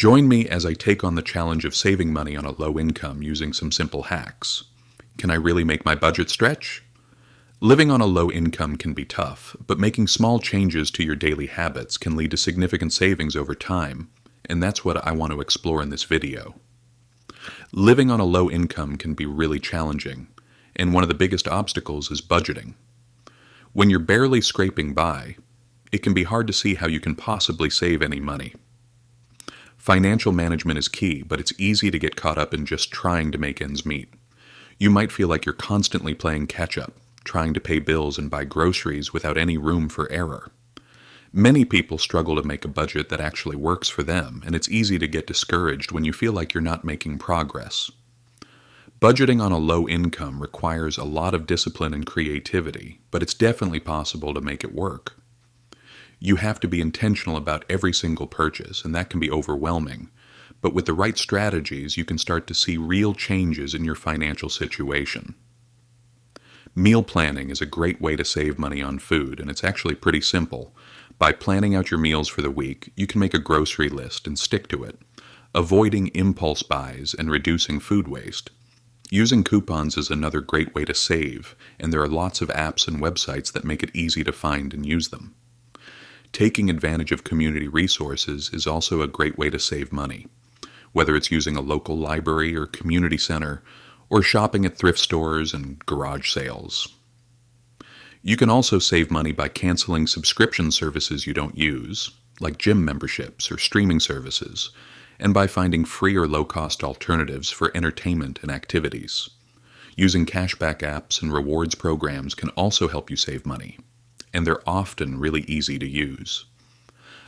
Join me as I take on the challenge of saving money on a low income using some simple hacks. Can I really make my budget stretch? Living on a low income can be tough, but making small changes to your daily habits can lead to significant savings over time, and that's what I want to explore in this video. Living on a low income can be really challenging, and one of the biggest obstacles is budgeting. When you're barely scraping by, it can be hard to see how you can possibly save any money. Financial management is key, but it's easy to get caught up in just trying to make ends meet. You might feel like you're constantly playing catch-up, trying to pay bills and buy groceries without any room for error. Many people struggle to make a budget that actually works for them, and it's easy to get discouraged when you feel like you're not making progress. Budgeting on a low income requires a lot of discipline and creativity, but it's definitely possible to make it work. You have to be intentional about every single purchase, and that can be overwhelming. But with the right strategies, you can start to see real changes in your financial situation. Meal planning is a great way to save money on food, and it's actually pretty simple. By planning out your meals for the week, you can make a grocery list and stick to it, avoiding impulse buys and reducing food waste. Using coupons is another great way to save, and there are lots of apps and websites that make it easy to find and use them. Taking advantage of community resources is also a great way to save money, whether it's using a local library or community center, or shopping at thrift stores and garage sales. You can also save money by canceling subscription services you don't use, like gym memberships or streaming services, and by finding free or low-cost alternatives for entertainment and activities. Using cashback apps and rewards programs can also help you save money, and they're often really easy to use.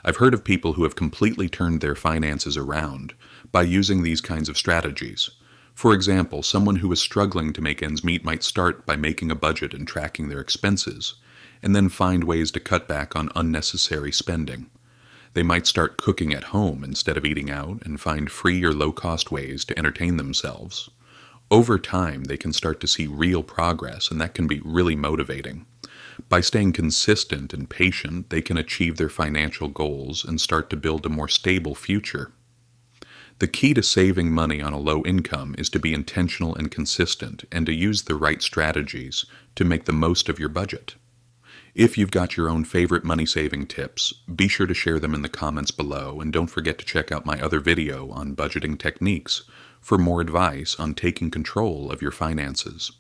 I've heard of people who have completely turned their finances around by using these kinds of strategies. For example, someone who is struggling to make ends meet might start by making a budget and tracking their expenses, and then find ways to cut back on unnecessary spending. They might start cooking at home instead of eating out and find free or low-cost ways to entertain themselves. Over time, they can start to see real progress, and that can be really motivating. By staying consistent and patient, they can achieve their financial goals and start to build a more stable future. The key to saving money on a low income is to be intentional and consistent, and to use the right strategies to make the most of your budget. If you've got your own favorite money-saving tips, be sure to share them in the comments below, and don't forget to check out my other video on budgeting techniques for more advice on taking control of your finances.